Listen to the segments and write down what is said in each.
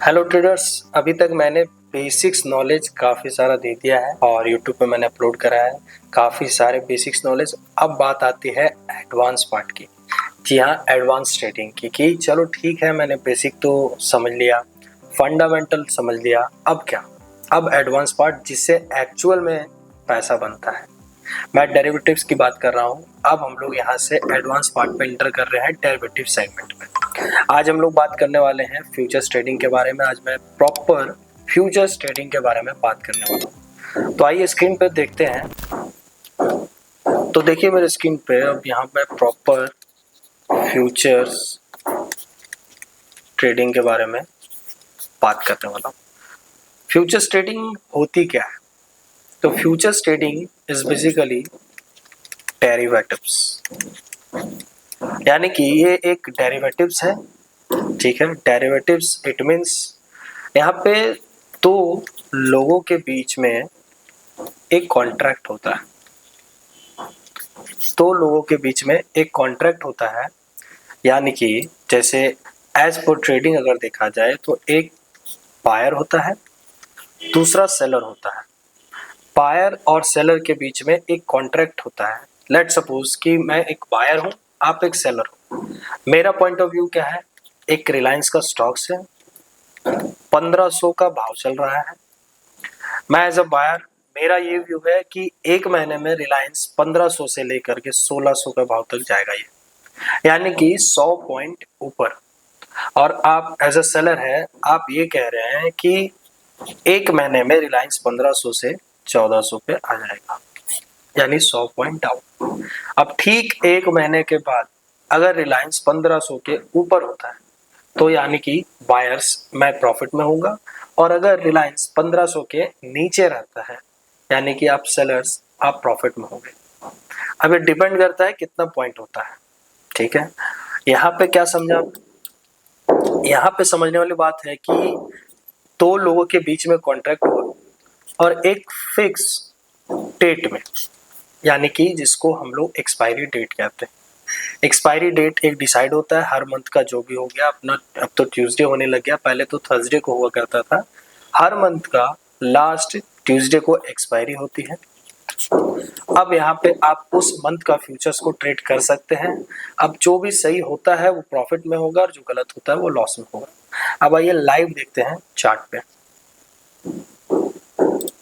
Hello traders, अभी तक मैंने बेसिक्स नॉलेज काफ़ी सारा दे दिया है और यूट्यूब पे मैंने अपलोड करा है काफ़ी सारे बेसिक्स नॉलेज। अब बात आती है एडवांस पार्ट की। जी हाँ, एडवांस ट्रेडिंग की कि चलो ठीक है, मैंने बेसिक तो समझ लिया, फंडामेंटल समझ लिया, अब क्या? अब एडवांस पार्ट जिससे एक्चुअल में पैसा बनता है। मैं डेरिवेटिव्स की बात कर रहा हूँ। अब हम लोग यहाँ से एडवांस पार्ट पे इंटर कर रहे हैं डेरिवेटिव सेगमेंट में। आज हम लोग बात करने वाले हैं फ्यूचर्स ट्रेडिंग के बारे में। आज मैं प्रॉपर फ्यूचर्स ट्रेडिंग के बारे में बात करने वाला हूँ। तो आइए स्क्रीन पे देखते हैं। तो देखिए मेरे स्क्रीन पे अब यहाँ पे प्रॉपर फ्यूचर्स ट्रेडिंग के बारे में बात करने वाला हूँ। फ्यूचर्स ट्रेडिंग होती क्या है? तो futures trading is basically derivatives, यानी कि ये एक डेरिवेटिव्स है। ठीक है, डेरिवेटिव्स इट मीन्स यहाँ पे दो लोगों के बीच में एक कॉन्ट्रैक्ट होता है। दो लोगों के बीच में एक कॉन्ट्रैक्ट होता है, यानी कि जैसे एज पर ट्रेडिंग अगर देखा जाए तो एक बायर होता है, दूसरा सेलर होता है। बायर और सेलर के बीच में एक कॉन्ट्रैक्ट होता है। लेट्स सपोज कि मैं एक बायर हूँ, आप एक सेलर हो। मेरा पॉइंट ऑफ व्यू क्या है? एक रिलायंस का स्टॉक्स है, 1500 का भाव चल रहा है। मैं एज अ बायर, मेरा ये व्यू है कि एक महीने में रिलायंस 1500 से लेकर के 1600 का भाव तक जाएगा, ये यानी कि 100 पॉइंट ऊपर। और आप एज अ सेलर है, आप ये कह रहे हैं कि एक महीने में रिलायंस 1500 से 1400 पे आ जाएगा, यानी 100 पॉइंट डाउन। अब ठीक एक महीने के बाद अगर रिलायंस 1500 के ऊपर होता है तो यानी कि बायर्स, मैं प्रॉफिट में होऊंगा। और अगर रिलायंस 1500 के नीचे रहता है यानी कि आप सेलर्स, आप प्रॉफिट में होंगे। अब ये डिपेंड करता है कितना पॉइंट होता है। ठीक है, यहाँ पे क्या समझा? यहाँ पे समझने वाली बात है कि दो लोगों के बीच में कॉन्ट्रैक्ट हुआ और एक फिक्स डेट में, यानी कि जिसको हम लोग एक्सपायरी डेट कहते हैं। एक्सपायरी डेट एक डिसाइड होता है हर मंथ का, जो भी हो गया अपना। अब तो ट्यूसडे होने लग गया, पहले तो थर्सडे को हुआ करता था। हर मंथ का लास्ट ट्यूसडे को एक्सपायरी होती है। अब यहाँ पे आप उस मंथ का फ्यूचर्स को ट्रेड कर सकते हैं। अब जो भी सही होता है वो प्रॉफिट में होगा और जो गलत होता है वो लॉस में होगा। अब आइए लाइव देखते हैं चार्ट पे।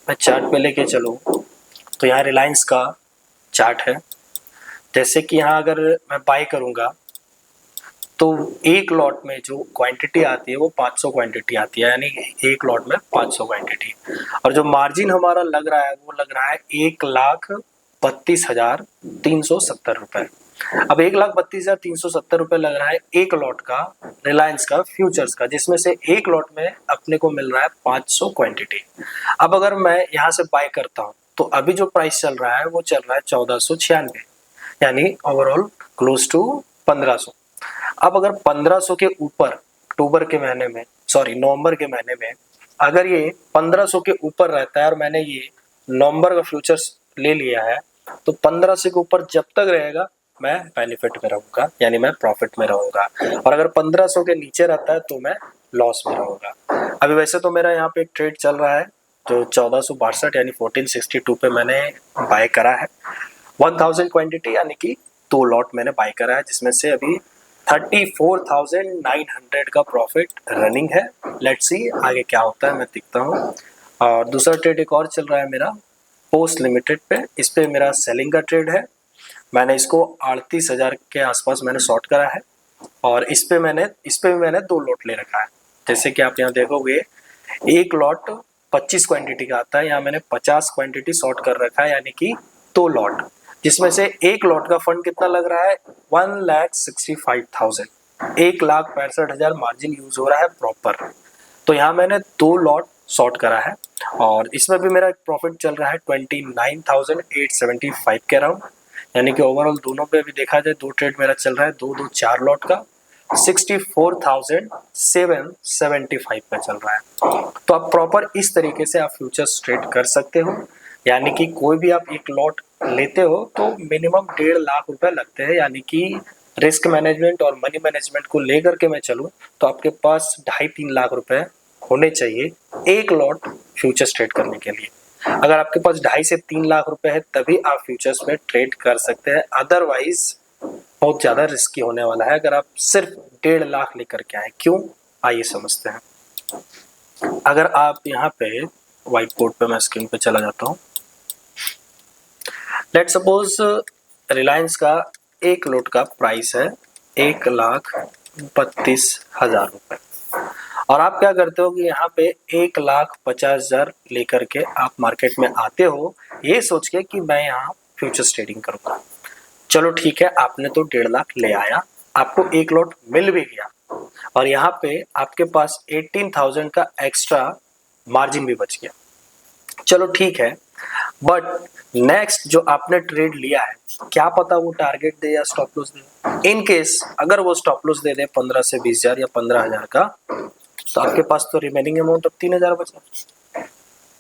मैं चार्ट पे लेके चलूँ तो यहाँ रिलायंस का चार्ट है। जैसे कि यहाँ अगर मैं बाय करूंगा तो एक लॉट में जो क्वांटिटी आती है वो 500 क्वांटिटी आती है, यानी एक लॉट में 500 क्वांटिटी। और जो मार्जिन हमारा लग रहा है वो लग रहा है 1,32,370 रुपए। अब 1,32,370 रुपए लग रहा है एक लॉट का, रिलायंस का फ्यूचर्स का, जिसमें से एक लॉट में अपने को मिल रहा है 500 क्वांटिटी। अब अगर मैं यहाँ से बाय करता हूँ तो अभी जो प्राइस चल रहा है वो चल रहा है 1496, यानी ओवरऑल क्लोज टू 1500। अब अगर 1500 के ऊपर अक्टूबर के महीने में, सॉरी नवंबर के महीने में, अगर ये 1500 के ऊपर रहता है और मैंने ये नवंबर का फ्यूचर्स ले लिया है, तो 1500 के ऊपर जब तक रहेगा मैं बेनिफिट में रहूंगा, यानी मैं प्रॉफिट में रहूंगा। और अगर 1500 के नीचे रहता है तो मैं लॉस में रहूंगा। अभी वैसे तो मेरा यहाँ पे एक ट्रेड चल रहा है जो 1462 यानी 1462 पे मैंने बाय करा है 1000 क्वांटिटी, यानी कि 2 लॉट मैंने बाय करा है, जिसमें से अभी 34,900 का प्रॉफिट रनिंग है। लेट्स सी आगे क्या होता है, मैं दिखता हूँ। और दूसरा ट्रेड एक और चल रहा है मेरा पोस्ट लिमिटेड पे। इस पे मेरा सेलिंग का ट्रेड है। मैंने इसको 38,000 के आसपास मैंने शॉर्ट करा है और इस पे भी मैंने 2 लॉट ले रखा है। जैसे कि आप यहाँ देखोगे एक लॉट 25 क्वांटिटी का आता है, यहाँ मैंने 50 क्वांटिटी शॉर्ट कर रखा है, यानी कि 2 लॉट, जिसमें से एक लॉट का फंड कितना लग रहा है 1,65,000, 1,65,000 मार्जिन यूज हो रहा है प्रॉपर। तो यहाँ मैंने 2 लॉट शॉर्ट करा है और इसमें भी मेरा प्रॉफिट चल रहा है 29,875 के अराउंड, यानी कि ओवरऑल दोनों पे भी देखा जाए 2 ट्रेड मेरा चल रहा है 4 लॉट का 64,775 पे चल रहा है। तो आप प्रॉपर इस तरीके से आप फ्यूचर्स ट्रेड कर सकते हो, यानी कि कोई भी आप एक लॉट लेते हो तो मिनिमम 1.5 लाख रुपए लगते हैं, यानी कि रिस्क मैनेजमेंट और मनी मैनेजमेंट को लेकर के मैं चलूँ तो आपके पास 2.5-3 लाख रुपए होने चाहिए एक लॉट फ्यूचर्स ट्रेड करने के लिए। अगर आपके पास 2.5 से 3 लाख रुपए है तभी आप फ्यूचर्स में ट्रेड कर सकते हैं, अदरवाइज बहुत ज्यादा रिस्की होने वाला है अगर आप सिर्फ 1.5 लाख लेकर के आए। क्यों, आइए समझते हैं। अगर आप यहाँ पे व्हाइट बोर्ड पे, मैं स्क्रीन पे चला जाता हूँ। लेट सपोज रिलायंस का एक लोट का प्राइस है 1,32,000 रुपए, और आप क्या करते हो कि यहाँ पे 1,50,000 लेकर के आप मार्केट में आते हो ये सोच के कि मैं यहाँ फ्यूचर्स ट्रेडिंग करूंगा। चलो ठीक है, आपने तो 1.5 लाख ले आया, आपको एक लॉट मिल भी गया और यहाँ पे आपके पास 18,000 का एक्स्ट्रा मार्जिन भी बच गया। चलो ठीक है, बट नेक्स्ट जो आपने ट्रेड लिया है क्या पता वो टारगेट दे या stop loss they. In case अगर वो स्टॉप लॉस दे दे 15 से 20,000 या 15,000 का, तो आपके पास तो रिमेनिंग अमाउंट अब 3,000 बचा।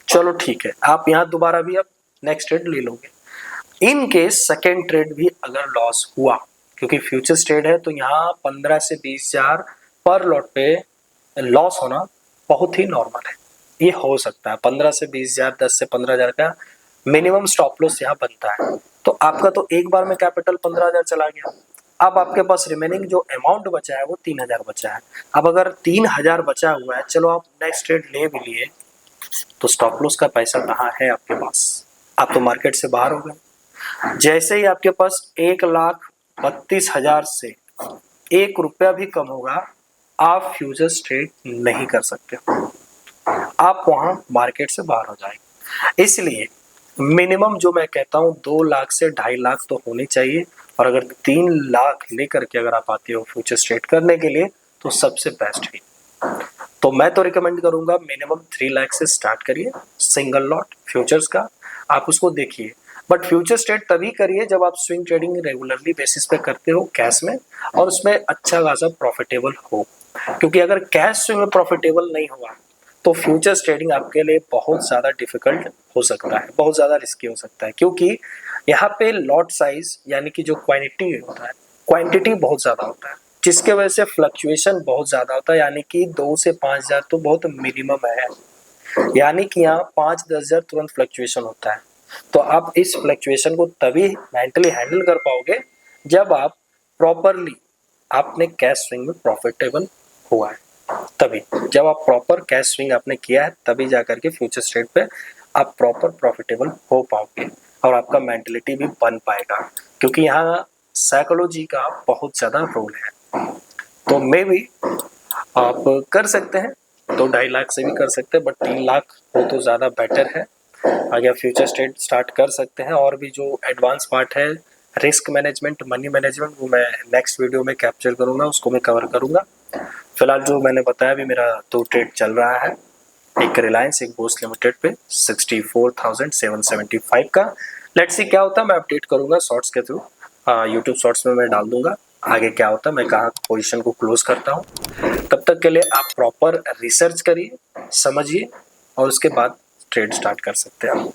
चलो ठीक है, आप यहाँ दोबारा भी अब नेक्स्ट ट्रेड ले लोगे। इन केस सेकेंड ट्रेड भी अगर लॉस हुआ, क्योंकि फ्यूचर्स ट्रेड है तो यहाँ 15 से 20,000 पर लॉट पे लॉस होना बहुत ही नॉर्मल है, ये हो सकता है। 15 से 20,000, 10 से 15,000 का मिनिमम स्टॉप लॉस यहाँ बनता है। तो आपका तो एक बार में कैपिटल 15,000 चला गया, अब आपके पास रिमेनिंग जो अमाउंट बचा है वो 3,000 बचा है। अब अगर 3,000 बचा हुआ है, चलो आप नेक्स्ट ट्रेड ले भी लिए, तो स्टॉप लॉस का पैसा कहाँ है आपके पास? आप तो मार्केट से बाहर हो गए। जैसे ही आपके पास 1,32,000 से 1 रुपया भी कम होगा, आप फ्यूचर्स ट्रेड नहीं कर सकते, आप वहां मार्केट से बाहर हो जाएंगे। इसलिए मिनिमम जो मैं कहता हूं 2 लाख से 2.5 लाख तो होने चाहिए, और अगर 3 लाख लेकर के अगर आप आते हो फ्यूचर्स ट्रेड करने के लिए तो सबसे बेस्ट है। तो मैं तो रिकमेंड करूंगा मिनिमम 3 लाख से स्टार्ट करिए सिंगल लॉट फ्यूचर्स का, आप उसको देखिए। बट फ्यूचर्स ट्रेड तभी करिए जब आप स्विंग ट्रेडिंग रेगुलरली बेसिस पे करते हो कैश में, और उसमें अच्छा खासा प्रॉफिटेबल हो। क्योंकि अगर कैश स्विंग में प्रॉफिटेबल नहीं हुआ तो फ्यूचर्स ट्रेडिंग आपके लिए बहुत ज़्यादा डिफिकल्ट हो सकता है, बहुत ज़्यादा रिस्की हो सकता है। क्योंकि यहाँ पे लॉट साइज यानी कि जो क्वांटिटी होता है, क्वांटिटी बहुत ज़्यादा होता है, जिसके वजह से फ्लक्चुएशन बहुत ज़्यादा होता है। यानी कि 2 से 5,000 तो बहुत मिनिमम है, यानी कि यहाँ 5-10,000 तुरंत फ्लक्चुएशन होता है। तो आप इस फ्लक्चुएशन को तभी मेंटली हैंडल कर पाओगे जब आप प्रॉपरली आपने कैश स्विंग में प्रॉफिटेबल हुआ है, तभी जब आप प्रॉपर कैश स्विंग आपने किया है तभी जाकर के फ्यूचर्स ट्रेड पे आप प्रॉपर प्रॉफिटेबल हो पाओगे और आपका मेंटलिटी भी बन पाएगा। क्योंकि यहाँ साइकोलॉजी का बहुत ज़्यादा रोल है। तो मे भी आप कर सकते हैं, 2-2.5 लाख से भी कर सकते हैं, बट 3 लाख हो तो ज़्यादा बेटर है। आगे फ्यूचर्स ट्रेड स्टार्ट कर सकते हैं। और भी जो एडवांस पार्ट है रिस्क मैनेजमेंट, मनी मैनेजमेंट, वो मैं नेक्स्ट वीडियो में कैप्चर करूँगा, उसको मैं कवर करूँगा। फिलहाल जो मैंने बताया भी, मेरा 2 ट्रेड चल रहा है, एक रिलायंस, एक बोस लिमिटेड पे 64,775 का। लेट्स सी क्या होता है, मैं अपडेट करूंगा शॉर्ट्स के थ्रू, यूट्यूब शॉर्ट्स में मैं डाल दूंगा आगे क्या होता है, मैं कहाँ पोजीशन को क्लोज करता हूँ। तब तक के लिए आप प्रॉपर रिसर्च करिए, समझिए, और उसके बाद ट्रेड स्टार्ट कर सकते हैं आप।